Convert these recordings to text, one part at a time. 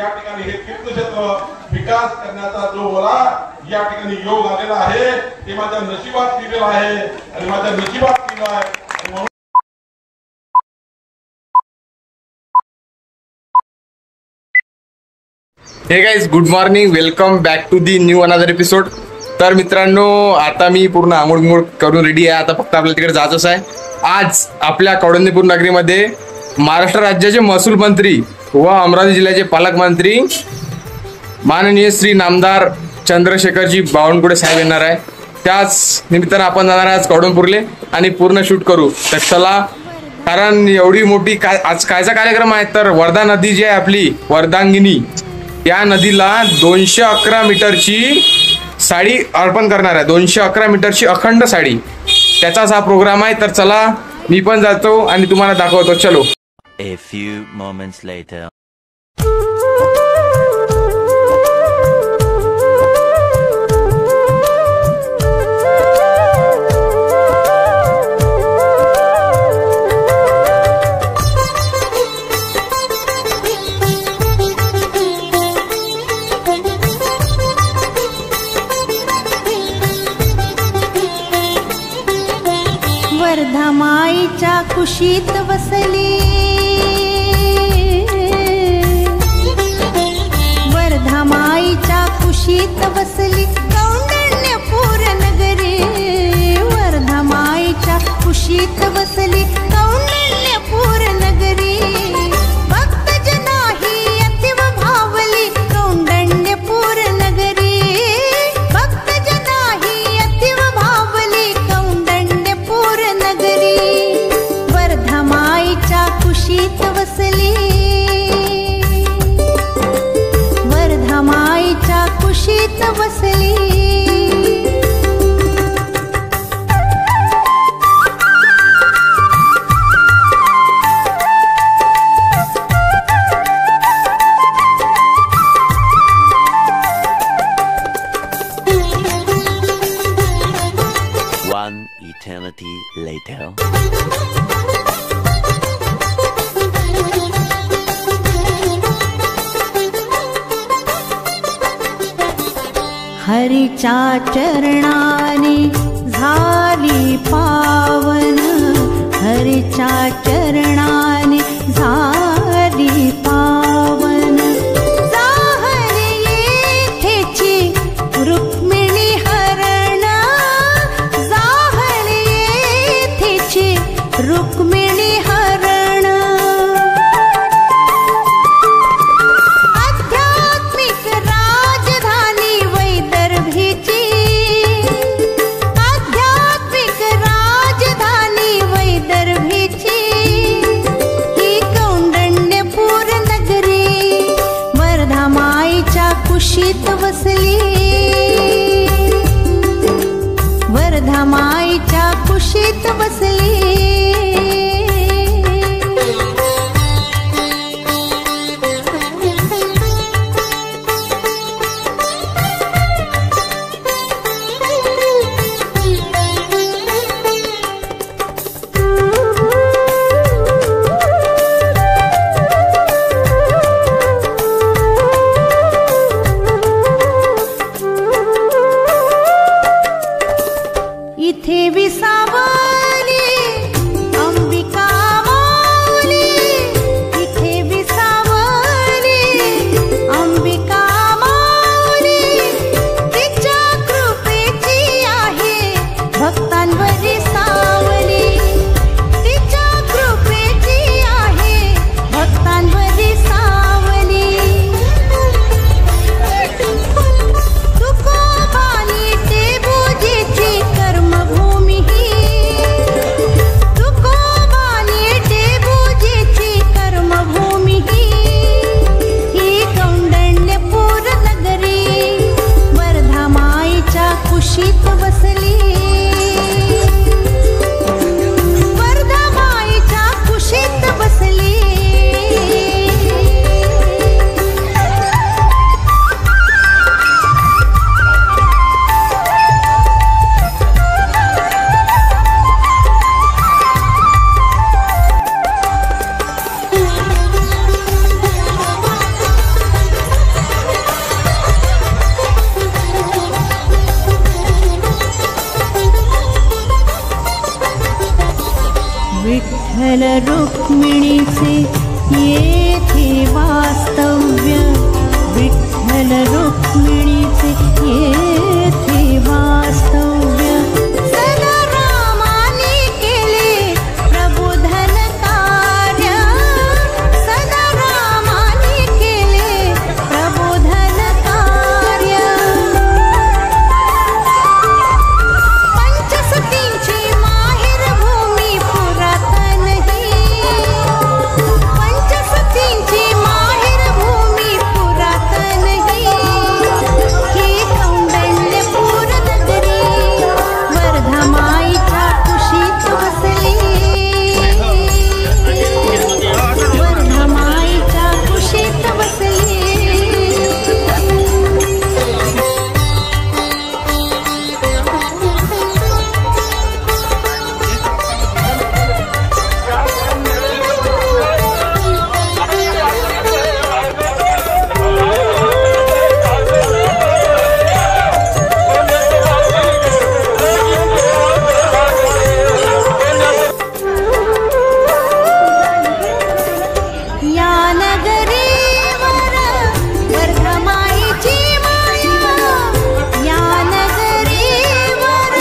या ठिकाणी हे तीर्थक्षेत्र विकास करण्याचा जो मला या ठिकाणी योग आलेला आहे ते माझ्या नशिबात लिहिलेलं आहे आणि माझ्या नशिबात लिहिलं आहे. Hey guys, good morning, welcome back to the new another episode. तर मित्रांनो, आता मी पूर्ण आंघोळ करून रेडी आहे. आता फक्त आपल्याला तिकडे जायचं आहे. आज आपल्या कौंडण्यपूर नगरीमध्ये महाराष्ट्र राज्याचे महसूल मंत्री व अमरावती जिल्ह्याचे पालकमंत्री माननीय श्री नामदार चंद्रशेखरजी बावनकुळे साहेब येणार आहे. त्याच निमित्तानं आपण जाणार आज कौंडण्यपूरले आणि पूर्ण शूट करू. तर चला, कारण एवढी मोठी आज कायचा कार्यक्रम आहे तर वर्धा नदी जी आहे आपली वर्धांगिनी, या नदीला 211 मीटरची साडी अर्पण करणार आहे. 211 मीटरची अखंड साडी, त्याचाच हा प्रोग्राम आहे. तर चला, मी पण जातो आणि तुम्हाला दाखवतो. चलो. A few moments later. Wardha माईच्या कुशीत वसली, वर्धा माईच्या कुशीत वसली कौंडण्यपूर नगरी, वर्धा माईच्या कुशीत वसली कौंडण्यपूर नगरी. भक्तजनाही अतिव भावली कौंडण्यपूर नगरी, भक्तजनाही अतिव भावली कौंडण्यपूर नगरी. वर्धा माईच्या कुशीत वसली, वर्धा माईच्या कुशीत वसली. One eternity later. हरीच्या चरणाने झाली पावन, हरीच्या चरणाने झाली पावन. जाहर येथेची रुक्मिणी हरण, जाहर येथेची रुक्मिणी हरण. आध्यात्मिक राजधानी वैदर्भीची, आध्यात्मिक राजधानी वैदर्भीची. रुक्मिणीचे येथे वास्तव्य, विठ्ठल रुक्मिणीचे येथे वास्तव्य. सदा रामाने केले प्रबोधन कार्य, सदा रामाने केले प्रबोधन कार्य. पंचसतींची माहेर भूमी पुरातन ही, पंचसतींची माहेर भूमी पुरातन ही. ही कौंडण्यपूर नगरी वर्धमाईच्या कुशीत बसली, वर्धमाईच्या कुशीत बसली. या नगरीवर वर्धमाईची माया, या नगरीवर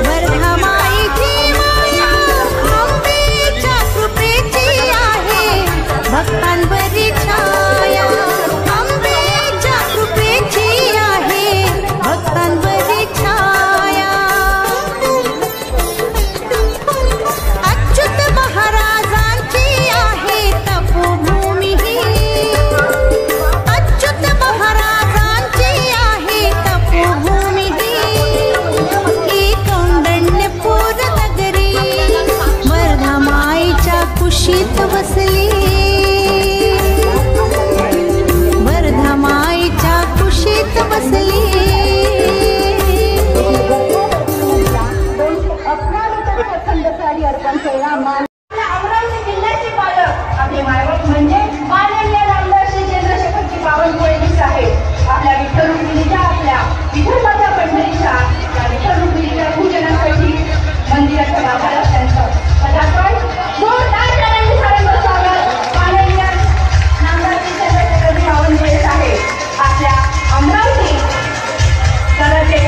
वर्धमाईची माया. अंबेच्या कृपेची आहे भक्तांवरी छाया, अंबेच्या कृपेची आहे भक्तांवरी छाया. अच्युत महाराजांची आहे तपोभूमी ही, अच्युत महाराजांची आहे तपोभूमी ही. ही कौंडण्यपूर नगरी वर्धमाईच्या कुशीत बसली, वर्धमाईच्या कुशीत बसली. अमरावती जिल्ह्याचे पालक आपले मायबाप म्हणजे माननीय नामदार श्री चंद्रशेखरजी बावनकुळे साहेब. आपल्या विठ्ठल रुक्मिणीच्या, आपल्या विठ्ठलाच्या पंढरीच्या, त्या विठ्ठल रुक्मिणीच्या पूजनासाठी मंदिराच्या गाभाऱ्यात त्यांचं पदार्पण. जोरदार टाळ्यांनी सर्वांचं स्वागत माननीय नामदार श्री चंद्रशेखरजी बावनकुळे साहेब आपल्या अमरावती शहराचे.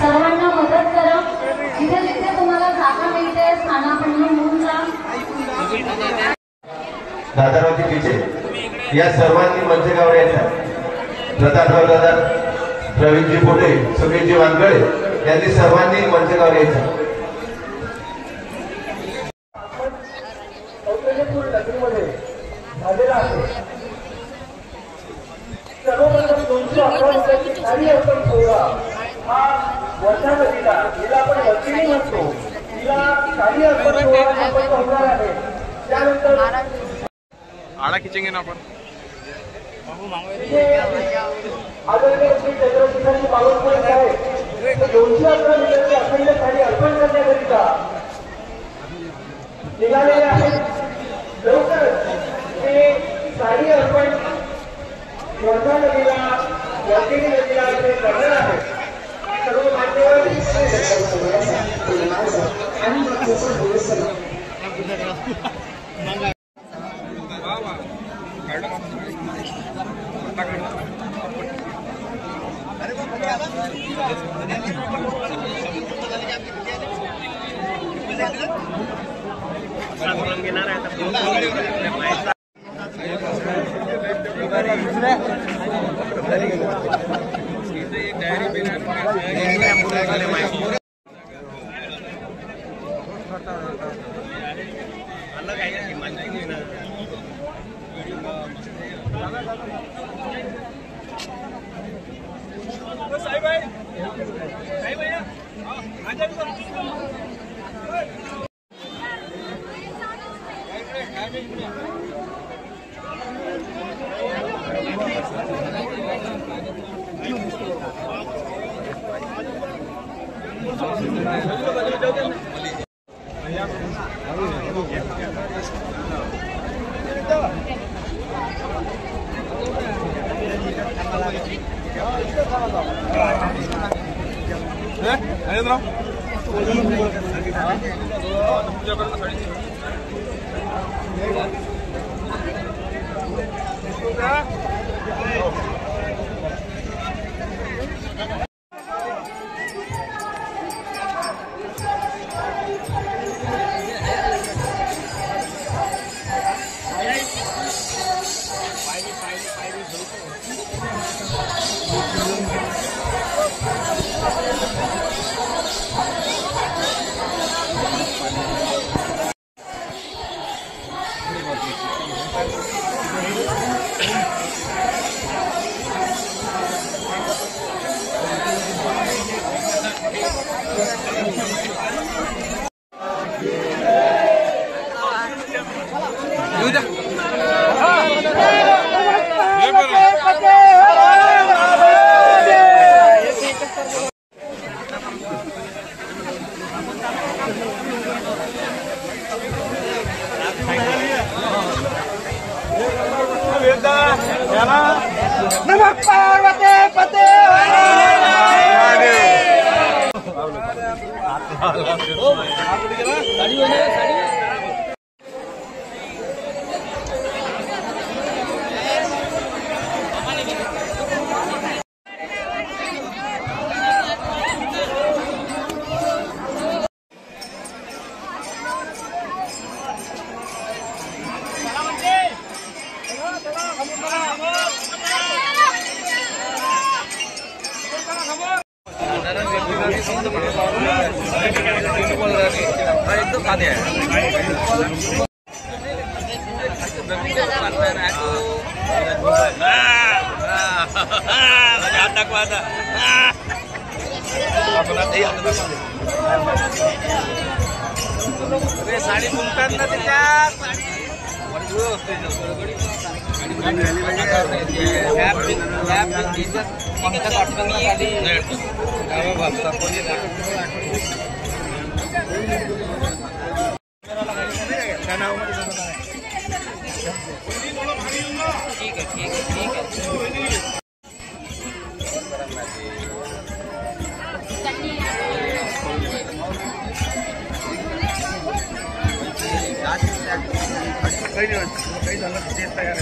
सर्वांना मदत करा, जिथे जिथे तुम्हाला जागा मिळते स्थानापन्न होऊन जा. दादारावजी पिचे या सर्वांनी मंचगावर यायचा. प्रतापराव दादा, प्रवीणजी पोटे, सुनीलजी वानगळे यांनी सर्वांनी मंचगावर यायचं. सर्वप्रथम 211 रुपयाची साडी अर्पण सोहळा हा वर्षा नदीला, हिला आपण वर्षिणी म्हणतो, तिला साडी अर्पण सोहळा संपन्न होणार आहे. त्यानंतर आडा खिचेंगे ना आपण. आदरणीय श्री चंद्रशेखरजी बावनकुळे साहेब 211 मीटरची अखंड साडी अर्पण करण्याकरिता निघालेले आहेत. लवकरच ते साडी अर्पण वर्षा नदीला, वर्षिणी नदीला ते करणार आहे. सर्व मान्यवर साडी बोलतात ना त्याच्यात काही झालं तेच तयार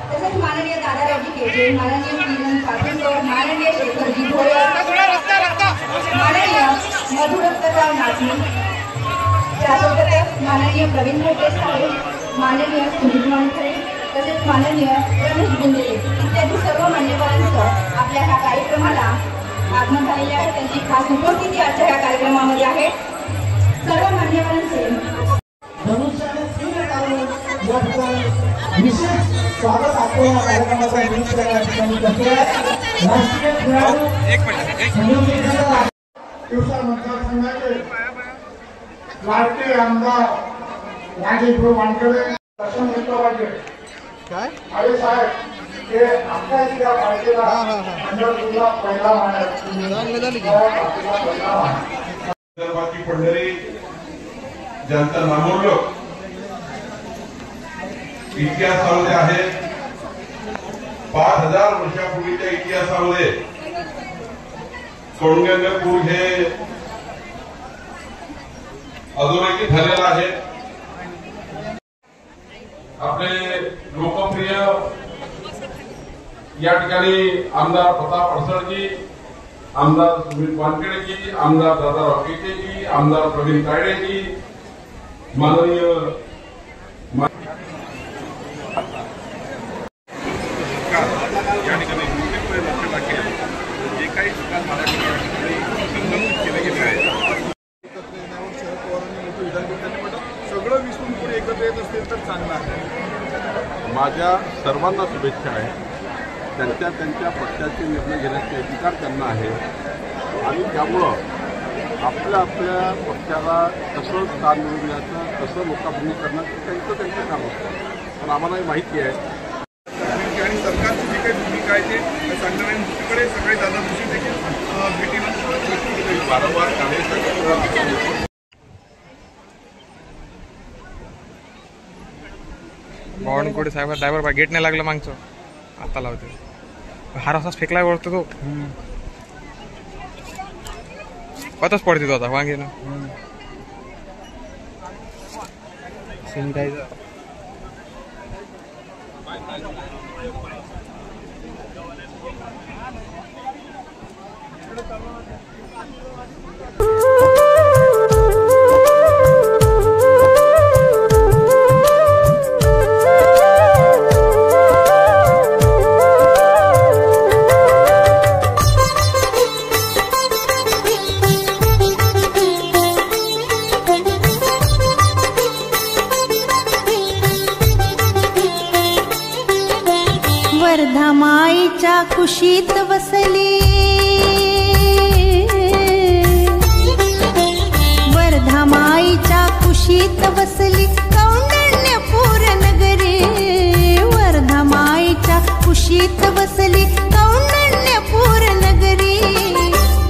तसेच माननीय दादारावजी केजे, माननीय किरण पाटणकर, माननीय शेखरजी भोयर, माननीय मधुरक्तराव नागणे, त्यासोबतच माननीय प्रवीण मोठे साहेब, माननीय सुनील वानखडे, तसेच माननीय रमेश गुंडे इत्यादी सर्व मान्यवरांचं आपल्या ह्या कार्यक्रमाला आगमन झालेले आहे. त्यांची खास उपस्थिती आजच्या ह्या कार्यक्रमामध्ये आहे. सर्व मान्यवरांचे विशेष स्वागत आपल्या या कार्यक्रमाचा निमित्त करण्यासाठी करते आहे. राष्ट्रीय खेळाडू दिवसा मतदारसंघाचे लाडके आमदार राजेशभाऊ वानखेडे दर्शन घेतलं पाहिजे काय अरे साहेब हे आपल्या इथल्या पार्टीला पंढरपूरला पहिला विदर्भाची पंढरी ज्यांचं नामोल्लेख इतिहासामध्ये आहे. 5000 वर्षापूर्वीच्या इतिहासामध्ये कौंडण्यपूर हे अधोरेखित झालेलं आहे. आपले लोकप्रिय या ठिकाणी आमदार प्रताप अडसरजी, आमदार सुमित वानखेडेजी, आमदार दादा रॉकेटेजी, आमदार प्रवीण तायडेजी, माननीय या ठिकाणी लक्ष टाकेल जे काही विकास मराठी या ठिकाणी नमूद केले गेले आहे. एकत्र येण्यावर शरद पवारांनी मोठी विधान केलं म्हणतात सगळं विसरून पुढे एकत्र येत असतील तर चांगलं आहे. माझ्या सर्वांना शुभेच्छा आहे. त्यांच्या त्यांच्या पक्षाचे निर्णय घेण्याचे अधिकार त्यांना आहे आणि त्यामुळं आपल्या आपल्या पक्षाला कसं स्थान मिळवून द्यायचं, कसं लोकाभिमुख करण्याचं त्यांचं काम असतं. पण आम्हालाही माहिती आहे आणि सरकारची जी काही भूमिका आहे ते सांगणार आहे. दुसरीकडे सगळे दादा जोशी देखील भेटीनंतर वारंवार कार्य बावनकुळे साहेब ड्रायव्हर गेट नाही लागलं मागचं आता लावते. हार असाच फेकला वळतो तो पतच पडते तो आता वांगे ना सॅनिटायझर. वर्धा माईच्या कुशीत वसली, वर्धा माईच्या कुशीत वसली कौंडण्यपूर नगरी, वर्धा माईच्या कुशीत वसली कौंडण्यपूर नगरी.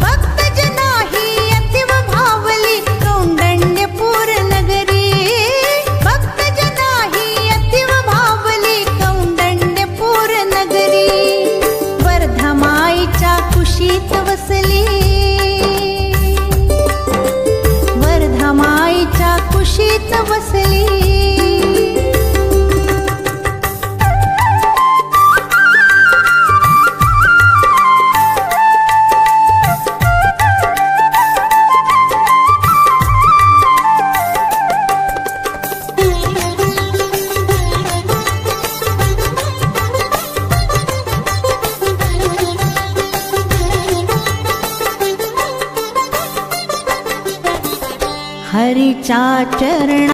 भक्तजनाही अतिव भावली कौंडण्यपूर नगरी, भक्तजनाही अतिव भावली कौंडण्यपूर नगरी. वर्धा माईच्या कुशीत वसली, वर्धा माईच्या कुशीत वसली. हरीच्या चरणा